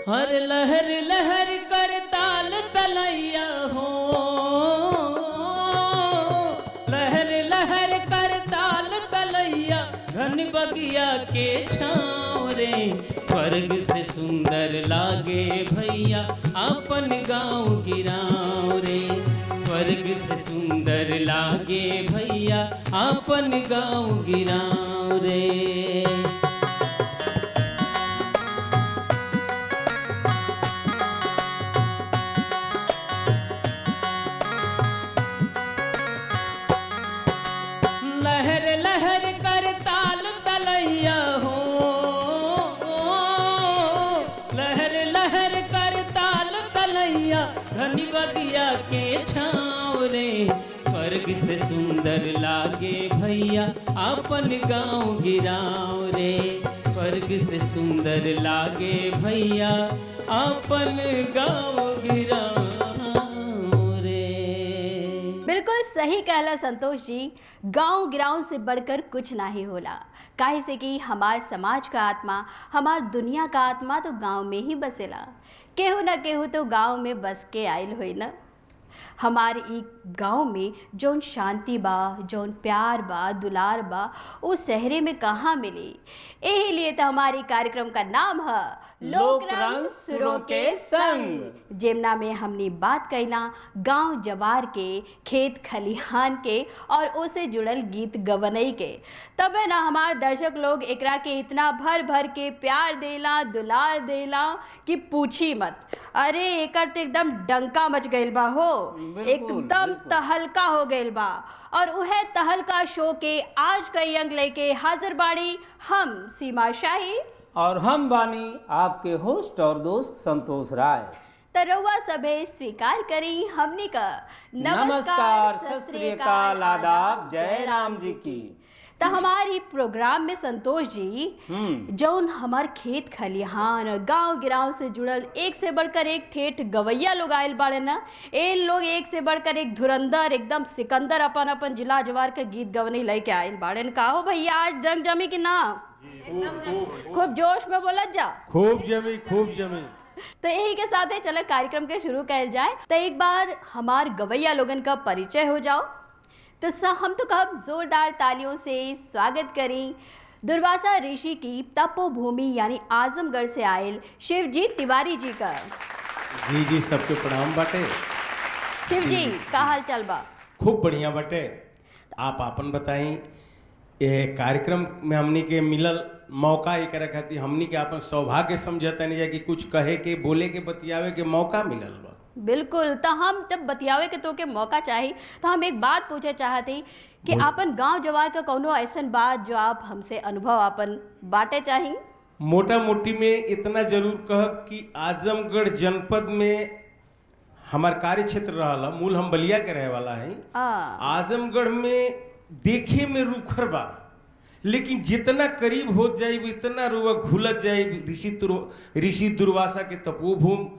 हर लहर लहर कर ताल तलैया हो, लहर लहर कर ताल तलैया, घन बगिया के छाँव रे। स्वर्ग से सुंदर लागे भैया अपन गाँव गिराव रे। स्वर्ग से सुंदर लागे भैया अपन गाँव गिराव रे। लहर लहर कर ताल तलैया हो, लहर लहर कर ताल तलैया, घनी बगिया के छाँव रे। स्वर्ग से सुंदर लागे भैया अपन गाँव गिराव रे। स्वर्ग से सुंदर लागे भैया अपन गाँव गिराव रे। बिल्कुल सही कहला संतोष जी। गांव गिराव से बढ़कर कुछ नहीं होला, काहे से कि हमार समाज का आत्मा, हमार दुनिया का आत्मा तो गांव में ही बसेला। केहू न केहू तो गांव में बस के आयल होई ना। हमारे ई गांव में जौन शांति बा, जौन प्यार बा, दुलार बा, वो शहरे में कहाँ मिली। यही लिए तो हमारी कार्यक्रम का नाम है लोक रंग सुरों के संग, जेमना में हमने बात कहना गांव जवार के, खेत खलिहान के और उसे जुड़ल गीत गवनई के। तबे ना हमारे दर्शक लोग एकरा के इतना भर भर के प्यार देला, दुलार देला कि पूछी मत। अरे एकर तो एकदम डंका मच गइल बा हो, एकदम तहलका हो गइल बा। और वह तहलका शो के आज कई अंक लेके हाजिर बाड़ी हम सीमा शाही और हम बानी आपके होस्ट और दोस्त संतोष राय। तरवा सभे स्वीकार करी हमनी का नमस्कार, सत श्री अकाल, आदाब, जय राम जी की। तो हमारी प्रोग्राम में संतोष जी जौन हमार खेत खलिहान और गांव गिराव से जुड़ल एक से बढ़कर एक ठेठ गवैया लोग आयल बाड़े ना। ए लोग एक से बढ़कर एक धुरंधर, एकदम सिकंदर अपन अपन जिला जवार के गीत गवनी लेके आयल बाड़े न। का हो भैया, आज रंग जमी की ना? खूब जोश में बोलत जा। खूब जमी, खूब जमी। तो यही के साथ है चलो कार्यक्रम के शुरू कैल जाए। तो एक बार हमार गवैया लोगन का परिचय हो जाओ। तो हम तो कब जोरदार तालियों से स्वागत करें दुर्वासा ऋषि की तपोभूमि यानी आजमगढ़ से आयल शिवजीत तिवारी जी का। जी जी, सबके प्रणाम बाटे। शिव जी का हाल चाल बा? खूब बढ़िया बाटे। आप आपन बताई, ये कार्यक्रम में हमनी के मिलल मौका एक खातिर हमनी के अपन सौभाग्य समझता नहीं जाए कि कुछ कहे के, बोले के, बतियावे के मौका मिलल बा। बिल्कुल। तो हम जब बतियावे के तो के मौका चाहिए, तो हम एक बात पूछे चाहते कि आपन गांव जवार का कोनो ऐसन बात जो आप हमसे अनुभव अपन बाटे चाहिए। मोटा मोटी में इतना जरूर कह कि आजमगढ़ जनपद में हमार कार्य क्षेत्र रहा, मूल हम बलिया के रहे वाला है। आजमगढ़ में देखे में रूखर बा, लेकिन जितना करीब हो जाए इतना रुआ घुलत जाए ऋषि दुर्वासा के तपोभूमि